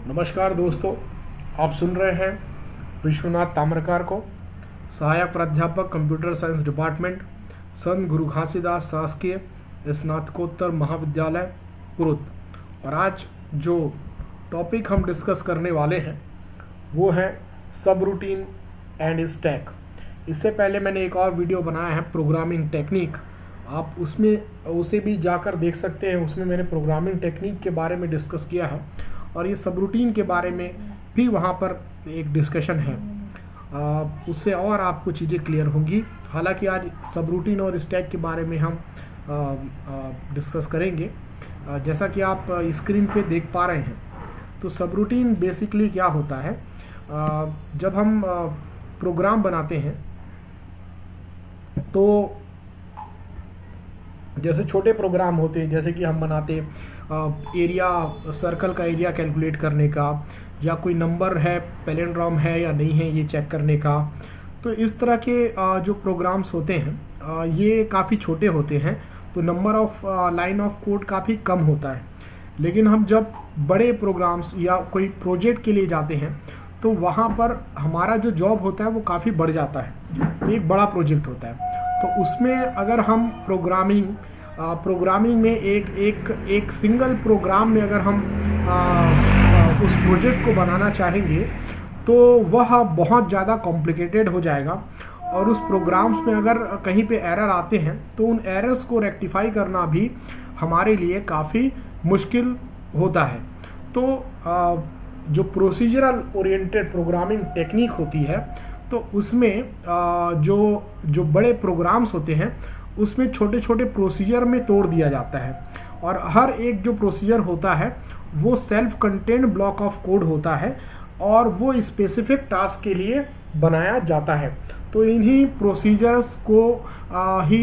नमस्कार दोस्तों, आप सुन रहे हैं विश्वनाथ ताम्रकार को, सहायक प्राध्यापक कंप्यूटर साइंस डिपार्टमेंट, संत गुरु घासीदास शासकीय स्नातकोत्तर महाविद्यालय कुरुद। और आज जो टॉपिक हम डिस्कस करने वाले हैं वो है सब रूटीन एंड स्टैक। इससे पहले मैंने एक और वीडियो बनाया है प्रोग्रामिंग टेक्निक, आप उसे भी जाकर देख सकते हैं। उसमें मैंने प्रोग्रामिंग टेक्निक के बारे में डिस्कस किया है और ये सब रूटीन के बारे में भी वहाँ पर एक डिस्कशन है। उससे और आपको चीज़ें क्लियर होंगी। हालांकि आज सब रूटीन और स्टैक के बारे में हम डिस्कस करेंगे। जैसा कि आप स्क्रीन पे देख पा रहे हैं, तो सब रूटीन बेसिकली क्या होता है, जब हम प्रोग्राम बनाते हैं तो जैसे छोटे प्रोग्राम होते हैं, जैसे कि हम बनाते एरिया सर्कल का एरिया कैलकुलेट करने का, या कोई नंबर है पैलिंड्रोम है या नहीं है ये चेक करने का। तो इस तरह के जो प्रोग्राम्स होते हैं ये काफ़ी छोटे होते हैं, तो number of line of code काफ़ी कम होता है। लेकिन हम जब बड़े प्रोग्राम्स या कोई प्रोजेक्ट के लिए जाते हैं तो वहाँ पर हमारा जो जॉब होता है वो काफ़ी बढ़ जाता है। एक बड़ा प्रोजेक्ट होता है, तो उसमें अगर हम प्रोग्रामिंग में एक सिंगल प्रोग्राम में अगर हम उस प्रोजेक्ट को बनाना चाहेंगे तो वह बहुत ज़्यादा कॉम्प्लिकेटेड हो जाएगा। और उस प्रोग्राम्स में अगर कहीं पे एरर आते हैं तो उन एरर्स को रेक्टिफाई करना भी हमारे लिए काफ़ी मुश्किल होता है। तो जो प्रोसीजरल ओरिएंटेड प्रोग्रामिंग टेक्निक होती है, तो उसमें जो बड़े प्रोग्राम्स होते हैं उसमें छोटे छोटे प्रोसीजर में तोड़ दिया जाता है, और हर एक जो प्रोसीजर होता है वो self contained block of code होता है और वो स्पेसिफिक टास्क के लिए बनाया जाता है। तो इन्हीं प्रोसीजर्स को ही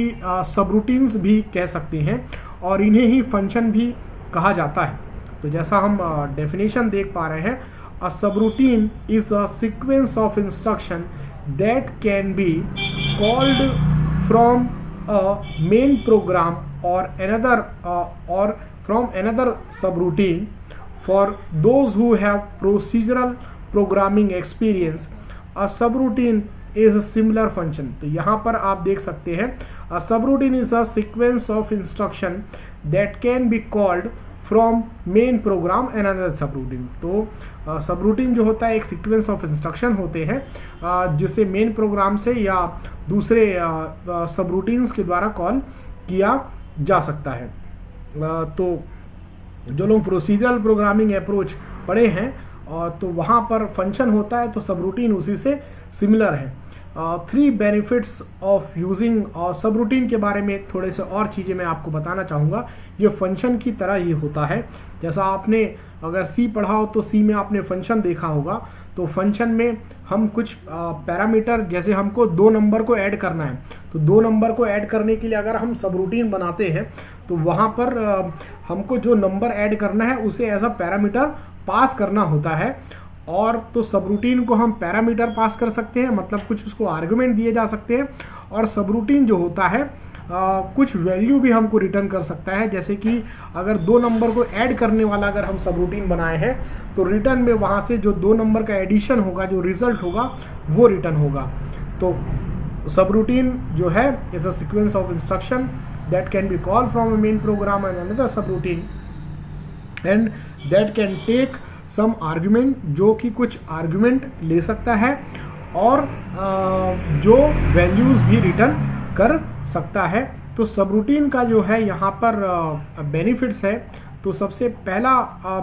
सबरूटीन्स भी कह सकते हैं और इन्हें ही फंक्शन भी कहा जाता है। तो जैसा हम डेफिनेशन देख पा रहे हैं, a subroutine is a sequence of instruction that can be called from a main program or from another subroutine. For those who have procedural programming experience, a subroutine is a similar function. तो यहाँ पर आप देख सकते हैं, a subroutine is a sequence of instruction that can be called from main program and another subroutine. तो subroutine जो होता है एक सीक्वेंस ऑफ इंस्ट्रक्शन होते हैं जिसे मेन प्रोग्राम से या दूसरे सबरूटीन्स के द्वारा कॉल किया जा सकता है। तो जो लोग प्रोसीजरल प्रोग्रामिंग अप्रोच पढ़े हैं तो वहाँ पर फंक्शन होता है, तो सबरूटीन उसी से सिमिलर है। 3 बेनिफिट्स ऑफ यूजिंग सबरूटीन के बारे में थोड़े से और चीज़ें मैं आपको बताना चाहूँगा। ये फंक्शन की तरह ही होता है। जैसा आपने अगर सी पढ़ा हो तो सी में आपने फंक्शन देखा होगा। तो फंक्शन में हम कुछ पैरामीटर, जैसे हमको 2 नंबर को ऐड करना है, तो 2 नंबर को ऐड करने के लिए अगर हम सबरूटीन बनाते हैं तो वहाँ पर हमको जो नंबर ऐड करना है उसे एज अ पैरामीटर पास करना होता है। और तो सबरूटीन को हम पैरामीटर पास कर सकते हैं, मतलब कुछ उसको आर्गुमेंट दिए जा सकते हैं। और सबरूटीन जो होता है कुछ वैल्यू भी हमको रिटर्न कर सकता है। जैसे कि अगर 2 नंबर को ऐड करने वाला अगर हम सबरूटीन बनाए हैं तो रिटर्न में वहाँ से जो 2 नंबर का एडिशन होगा, जो रिजल्ट होगा वो रिटर्न होगा। तो सबरूटीन जो है is a sequence of instruction that can be called from a main program and another subroutine and that can take some argument, जो कि कुछ आर्गुमेंट ले सकता है और जो वैल्यूज भी रिटर्न कर सकता है। तो सबरूटीन का जो है यहाँ पर बेनिफिट्स है, तो सबसे पहला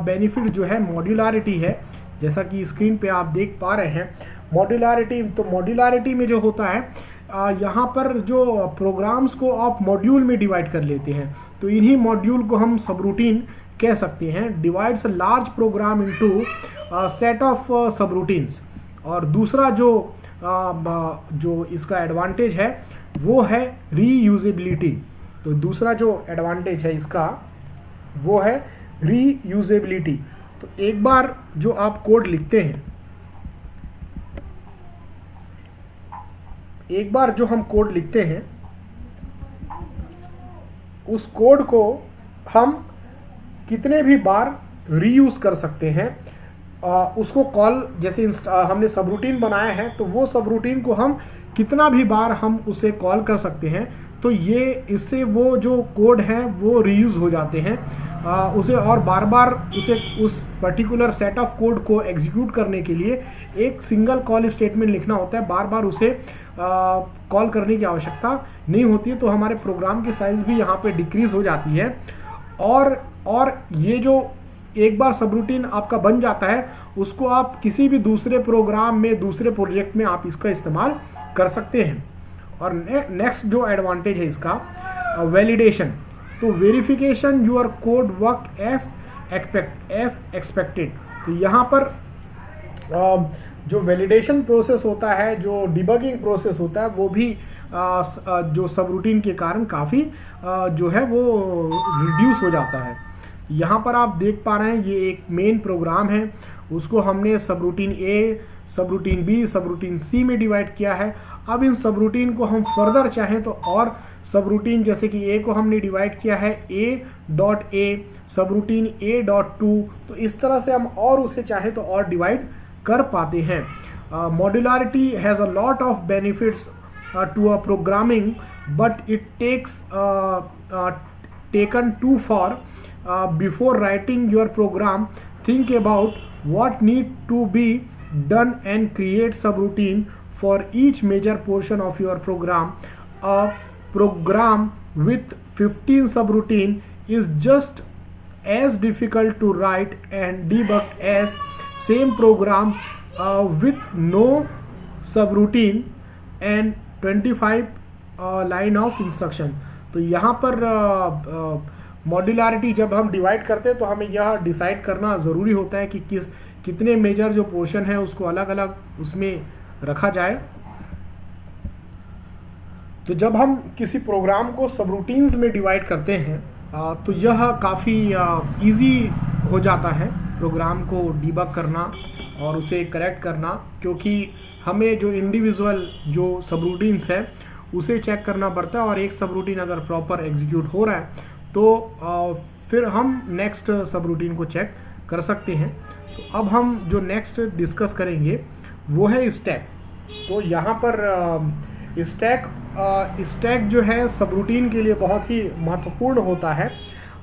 बेनिफिट जो है मॉड्यूलरिटी है। जैसा कि स्क्रीन पे आप देख पा रहे हैं मॉड्यूलरिटी। तो मॉड्यूलरिटी में जो होता है यहाँ पर जो प्रोग्राम्स को आप मॉड्यूल में डिवाइड कर लेते हैं, तो इन्हीं मॉड्यूल को हम सबरूटीन कह सकते हैं। Divides a large programme into set of subroutines. और दूसरा जो इसका एडवांटेज है वो है रीयूजेबिलिटी। तो दूसरा जो एडवांटेज है इसका वो है रीयूजेबिलिटी। तो एक बार जो आप कोड लिखते हैं, एक बार जो हम कोड लिखते हैं उस कोड को हम कितने भी बार रीयूज कर सकते हैं। उसको कॉल, जैसे हमने सब रूटीन बनाया है तो वो सब रूटीन को हम कितना भी बार हम उसे कॉल कर सकते हैं। तो ये इससे वो जो कोड है वो रीयूज हो जाते हैं, उसे और बार बार उसे उस पर्टिकुलर सेट ऑफ कोड को एग्जीक्यूट करने के लिए एक सिंगल कॉल स्टेटमेंट लिखना होता है, बार बार उसे कॉल करने की आवश्यकता नहीं होती है। तो हमारे प्रोग्राम की साइज भी यहाँ पे डिक्रीज हो जाती है। और ये जो एक बार सब रूटीन आपका बन जाता है उसको आप किसी भी दूसरे प्रोग्राम में, दूसरे प्रोजेक्ट में आप इसका इस्तेमाल कर सकते हैं। और नेक्स्ट जो एडवांटेज है इसका, वैलिडेशन। तो verification your code work as expected. तो यहाँ पर जो वैलिडेशन प्रोसेस होता है, जो डिबगिंग प्रोसेस होता है, वो भी जो सब रूटीन के कारण काफ़ी जो है वो रिड्यूस हो जाता है। यहाँ पर आप देख पा रहे हैं ये एक मेन प्रोग्राम है, उसको हमने सब रूटीन ए, सब रूटीन बी, सब रूटीन सी में डिवाइड किया है। अब इन सब रूटीन को हम फर्दर चाहें तो और सब रूटीन, जैसे कि ए को हमने डिवाइड किया है a.a, सब रूटीन a.2, तो इस तरह से हम और उसे चाहे तो और डिवाइड कर पाते हैं। Modularity has a lot of benefits to a programming, but it taken to for before writing your program. Think about what need to be done and create subroutine for each major portion of your program. A program with 15 subroutine is just as difficult to write and debug as same program with no subroutine and 25 line of instruction. तो यहाँ पर modularity जब हम divide करते हैं तो हमें यह डिसाइड करना ज़रूरी होता है कि कितने मेजर जो पोर्शन है उसको अलग अलग उसमें रखा जाए। तो जब हम किसी प्रोग्राम को सब रूटीन्स में डिवाइड करते हैं तो यह काफ़ी इजी हो जाता है प्रोग्राम को डिबग करना और उसे करेक्ट करना, क्योंकि हमें जो इंडिविजुअल जो सब रूटीन्स है उसे चेक करना पड़ता है। और एक सब रूटीन अगर प्रॉपर एग्जीक्यूट हो रहा है तो फिर हम नेक्स्ट सब रूटीन को चेक कर सकते हैं। तो अब हम जो नेक्स्ट डिस्कस करेंगे वो है स्टैक। तो यहाँ पर स्टैक जो है सब रूटीन के लिए बहुत ही महत्वपूर्ण होता है।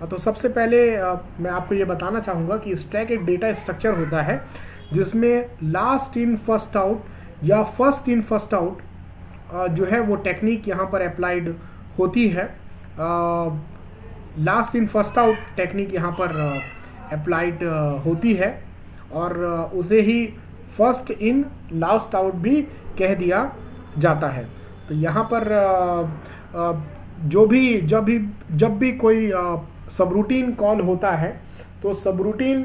तो सबसे पहले मैं आपको ये बताना चाहूँगा कि स्टैक एक डेटा स्ट्रक्चर होता है जिसमें लास्ट इन फर्स्ट आउट या फर्स्ट इन फर्स्ट आउट जो है वो टेक्निक यहाँ पर अप्लाइड होती है। Last in first out technique यहाँ पर अप्लाइड होती है और उसे ही फर्स्ट इन लास्ट आउट भी कह दिया जाता है। तो यहाँ पर जब भी कोई सब रूटीन कॉल होता है तो सब रूटीन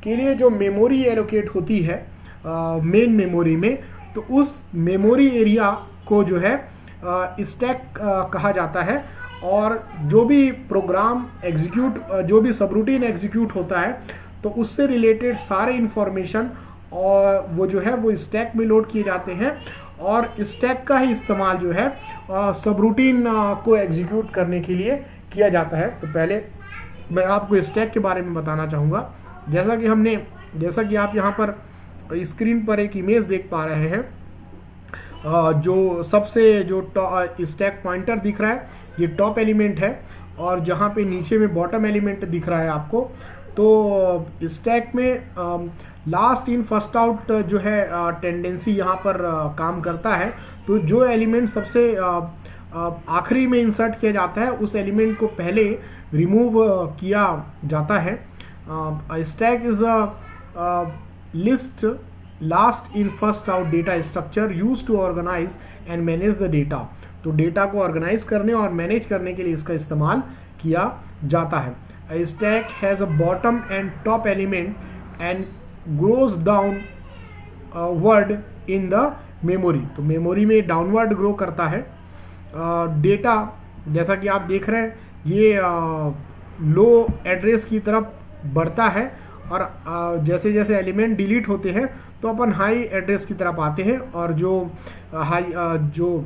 के लिए जो मेमोरी एलोकेट होती है मेन मेमोरी में, तो उस मेमोरी एरिया को जो है स्टैक कहा जाता है। और जो भी प्रोग्राम एग्जीक्यूट, जो भी सब रूटीन एग्जीक्यूट होता है तो उससे रिलेटेड सारे इंफॉर्मेशन और वो जो है वो स्टैक में लोड किए जाते हैं और स्टैक का ही इस्तेमाल जो है सब रूटीन को एग्जीक्यूट करने के लिए किया जाता है। तो पहले मैं आपको स्टैक के बारे में बताना चाहूँगा। जैसा कि आप यहाँ पर स्क्रीन पर एक इमेज देख पा रहे हैं, जो सबसे जो स्टैक पॉइंटर दिख रहा है ये टॉप एलिमेंट है और जहाँ पे नीचे में बॉटम एलिमेंट दिख रहा है आपको। तो स्टैक में लास्ट इन फर्स्ट आउट जो है टेंडेंसी यहाँ पर काम करता है। तो जो एलिमेंट सबसे आखिरी में इंसर्ट किया जाता है उस एलिमेंट को पहले रिमूव किया जाता है। Stack is a list last in first out data structure use to organize and manage the data. तो डेटा को ऑर्गेनाइज करने और मैनेज करने के लिए इसका इस्तेमाल किया जाता है। A stack has a bottom and top element and grows downward in the memory। तो मेमोरी में डाउनवर्ड ग्रो करता है। डेटा जैसा कि आप देख रहे हैं ये लो एड्रेस की तरफ बढ़ता है और जैसे जैसे एलिमेंट डिलीट होते हैं तो अपन हाई एड्रेस की तरफ आते हैं और जो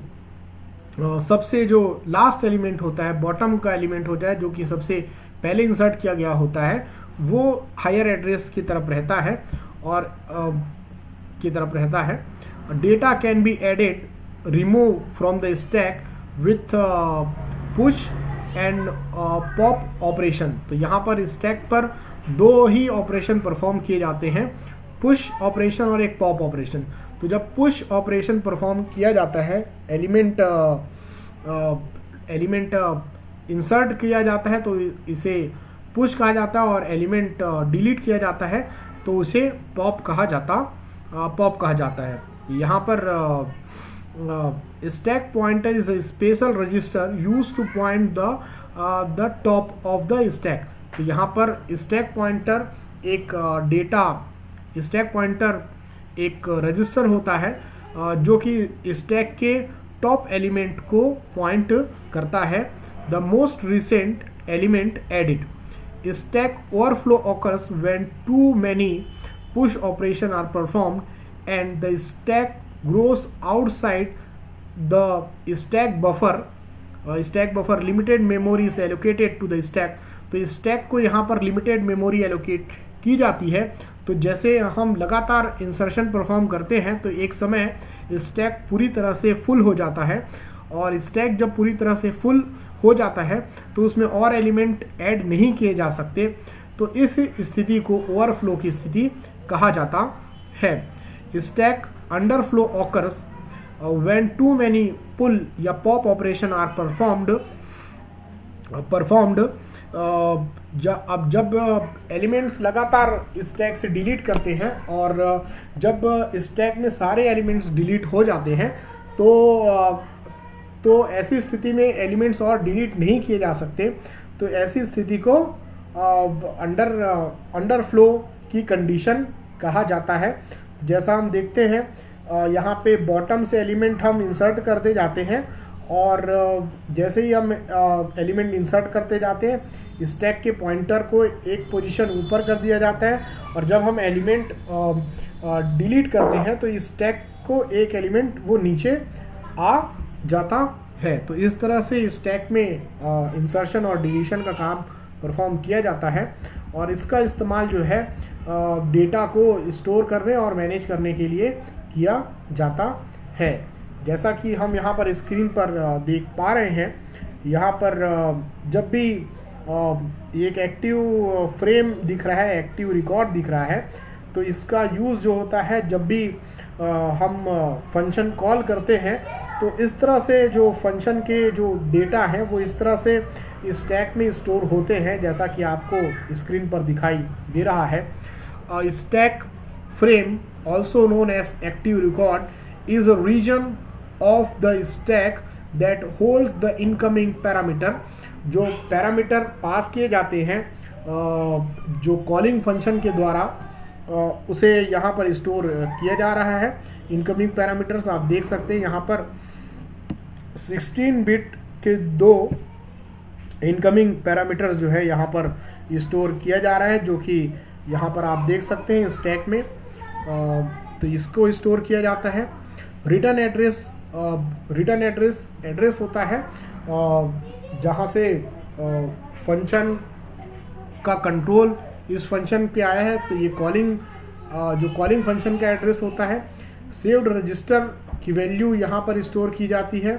सबसे जो लास्ट एलिमेंट होता है, बॉटम का एलिमेंट होता है जो कि सबसे पहले इंसर्ट किया गया होता है, वो हायर एड्रेस की तरफ रहता है और की तरफ रहता है। Data can be added remove from the stack with push and pop operation. तो यहाँ पर स्टैक पर दो ही ऑपरेशन परफॉर्म किए जाते हैं, पुश ऑपरेशन और एक पॉप ऑपरेशन। तो जब पुश ऑपरेशन परफॉर्म किया जाता है, एलिमेंट इंसर्ट किया जाता है तो इसे पुश कहा जाता है, और एलिमेंट डिलीट किया जाता है तो उसे पॉप कहा जाता है। यहाँ पर stack pointer is a special register used two point the top of the stack. तो यहाँ पर स्टैक पॉइंटर एक रजिस्टर होता है जो कि स्टैक के टॉप एलिमेंट को पॉइंट करता है। The most recent element added. Stack overflow occurs when too many push operations are performed and the stack grows outside the stack buffer. Limited memory is allocated to the stack. तो stack को यहाँ पर limited memory allocate की जाती है। तो जैसे हम लगातार इंसर्शन परफॉर्म करते हैं तो एक समय स्टैक पूरी तरह से फुल हो जाता है, और स्टैक जब पूरी तरह से फुल हो जाता है तो उसमें और एलिमेंट ऐड नहीं किए जा सकते। तो इस स्थिति को ओवरफ्लो की स्थिति कहा जाता है। Stack underflow occurs when too many pull या पॉप ऑपरेशन आर परफॉर्म्ड। अब जब एलिमेंट्स लगातार स्टैक से डिलीट करते हैं और जब स्टैक में सारे एलिमेंट्स डिलीट हो जाते हैं तो ऐसी स्थिति में एलिमेंट्स और डिलीट नहीं किए जा सकते। तो ऐसी स्थिति को अंडरफ्लो की कंडीशन कहा जाता है। जैसा हम देखते हैं यहाँ पे बॉटम से एलिमेंट हम इंसर्ट करते जाते हैं, और जैसे ही हम एलिमेंट इंसर्ट करते जाते हैं स्टैक के पॉइंटर को एक पोजीशन ऊपर कर दिया जाता है, और जब हम एलिमेंट डिलीट करते हैं तो स्टैक को एक एलिमेंट वो नीचे आ जाता है। तो इस तरह से स्टैक में इंसर्शन और डिलीशन का काम परफॉर्म किया जाता है, और इसका इस्तेमाल जो है डेटा को स्टोर करने और मैनेज करने के लिए किया जाता है। जैसा कि हम यहाँ पर स्क्रीन पर देख पा रहे हैं, यहाँ पर जब भी एक एक्टिव फ्रेम दिख रहा है, एक्टिव रिकॉर्ड दिख रहा है, तो इसका यूज़ जो होता है जब भी हम फंक्शन कॉल करते हैं तो इस तरह से जो फंक्शन के जो डेटा है वो इस तरह से स्टैक में स्टोर होते हैं, जैसा कि आपको स्क्रीन पर दिखाई दे रहा है। Stack frame also known as active record is a region of the stack that holds the incoming parameter. जो पैरामीटर पास किए जाते हैं जो कॉलिंग फंक्शन के द्वारा उसे यहाँ पर स्टोर किया जा रहा है। इनकमिंग पैरामीटर्स आप देख सकते हैं यहाँ पर 16 बिट के दो इनकमिंग पैरामीटर्स जो है यहाँ पर स्टोर किया जा रहा है, जो कि यहाँ पर आप देख सकते हैं स्टैक में। तो इसको स्टोर किया जाता है। रिटर्न एड्रेस होता है जहाँ से फंक्शन का कंट्रोल इस फंक्शन पे आया है, तो ये जो कॉलिंग फंक्शन का एड्रेस होता है। सेव्ड रजिस्टर की वैल्यू यहाँ पर स्टोर की जाती है।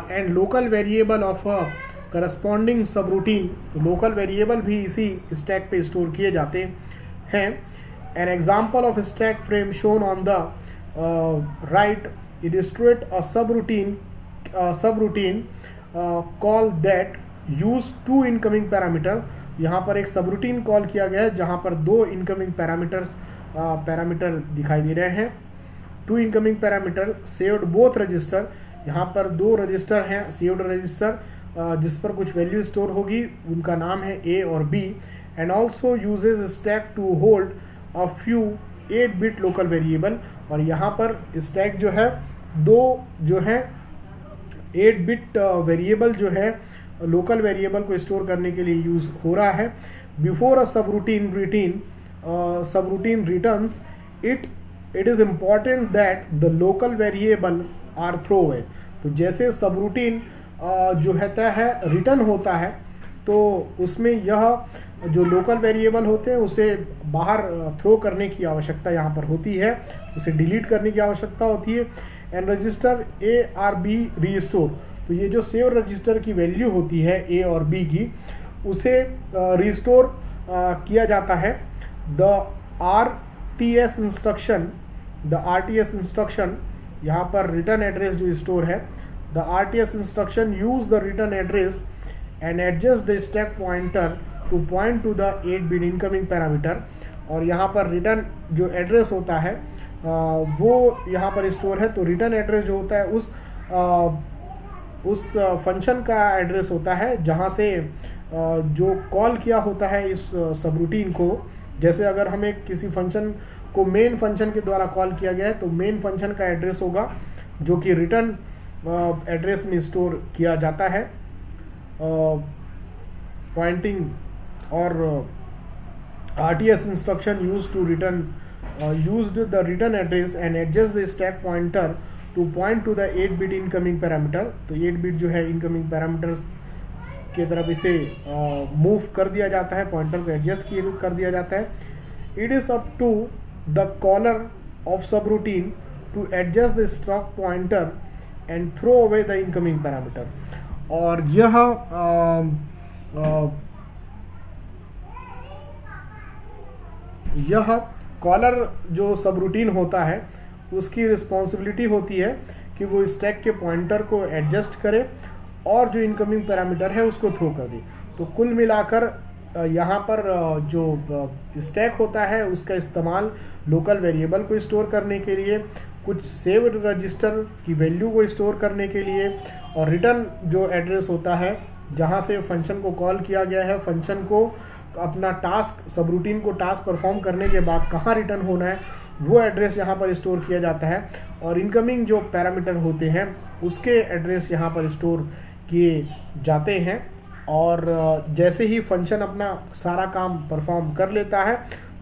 And local variable of corresponding सब रूटीन, तो लोकल वेरिएबल भी इसी स्टैक पे स्टोर किए जाते हैं। An example of stack frame shown on the right illustrate a subroutine call that use two incoming parameter। यहाँ पर एक सबरूटीन कॉल किया गया है जहाँ पर दो इनकमिंग पैरामीटर दिखाई दे रहे हैं। Two incoming parameter saved both register, यहाँ पर दो रजिस्टर हैं सेव्ड रजिस्टर जिस पर कुछ वैल्यू स्टोर होगी, उनका नाम है A और B। And also uses stack to hold a few eight bit local variable, और यहाँ पर स्टैक जो है दो जो है 8-बिट वेरिएबल जो है लोकल वेरिएबल को स्टोर करने के लिए यूज हो रहा है। Before a subroutine returns it is important that the local variable are throw away. तो जैसे सबरूटीन जो होता है रिटर्न होता है तो उसमें यह जो लोकल वेरिएबल होते हैं उसे बाहर थ्रो करने की आवश्यकता यहाँ पर होती है, उसे डिलीट करने की आवश्यकता होती है। And register A or B restore, तो ये जो सेव रजिस्टर की वैल्यू होती है ए और बी की, उसे रिस्टोर किया जाता है। The R T S instruction, यहाँ पर रिटर्न एड्रेस जो स्टोर है, the R T S instruction use the return address and adjust the stack pointer to point to the eight bit incoming parameter. और यहाँ पर रिटर्न जो एड्रेस होता है वो यहाँ पर स्टोर है। तो रिटर्न एड्रेस जो होता है उस फंक्शन का एड्रेस होता है जहाँ से जो कॉल किया होता है इस सबरूटीन को। जैसे अगर हमें किसी फंक्शन को मेन फंक्शन के द्वारा कॉल किया गया है तो मेन फंक्शन का एड्रेस होगा जो कि रिटर्न एड्रेस में स्टोर किया जाता है। पॉइंटिंग और RTS instruction use to return used the return address and adjust the stack pointer to point to the 8-bit incoming parameter। तो 8-बिट जो है इनकमिंग पैरामीटर्स के तरफ इसे मूव कर दिया जाता है, पॉइंटर को एडजस्ट कर दिया जाता है। It is up to the caller of subroutine to adjust the stack pointer and throw away the incoming parameter. और यह कॉलर जो सब रूटीन होता है उसकी रिस्पॉन्सिबिलिटी होती है कि वो स्टैक के पॉइंटर को एडजस्ट करे और जो इनकमिंग पैरामीटर है उसको थ्रो कर दे। तो कुल मिलाकर यहाँ पर जो स्टैक होता है उसका इस्तेमाल लोकल वेरिएबल को स्टोर करने के लिए, कुछ सेव रजिस्टर की वैल्यू को स्टोर करने के लिए, और रिटर्न जो एड्रेस होता है जहाँ से फंक्शन को कॉल किया गया है, फंक्शन को अपना टास्क सब रूटीन को टास्क परफॉर्म करने के बाद कहाँ रिटर्न होना है वो एड्रेस यहाँ पर स्टोर किया जाता है। और इनकमिंग जो पैरामीटर होते हैं उसके एड्रेस यहाँ पर स्टोर किए जाते हैं। और जैसे ही फंक्शन अपना सारा काम परफॉर्म कर लेता है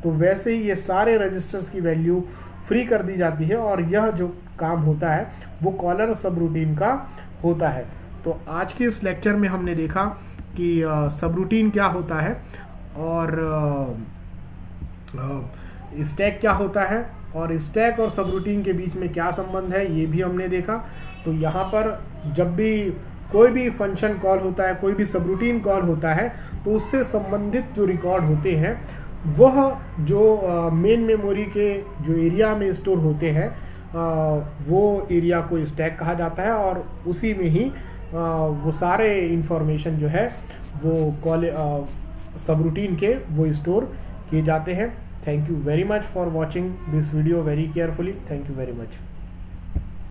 तो वैसे ही ये सारे रजिस्टर्स की वैल्यू फ्री कर दी जाती है और यह जो काम होता है वो कॉलर सब रूटीन का होता है। तो आज के इस लेक्चर में हमने देखा कि सब रूटीन क्या होता है और स्टैक क्या होता है और स्टैक और सब रूटीन के बीच में क्या संबंध है ये भी हमने देखा। तो यहाँ पर जब भी कोई भी फंक्शन कॉल होता है, कोई भी सब रूटीन कॉल होता है, तो उससे संबंधित जो रिकॉर्ड होते हैं वह जो मेन मेमोरी के जो एरिया में स्टोर होते हैं वो एरिया को स्टैक कहा जाता है और उसी में ही वो सारे इंफॉर्मेशन जो है वो कॉल सब रूटीन के वो स्टोर किए जाते हैं। Thank you very much for watching this video very carefully. Thank you very much.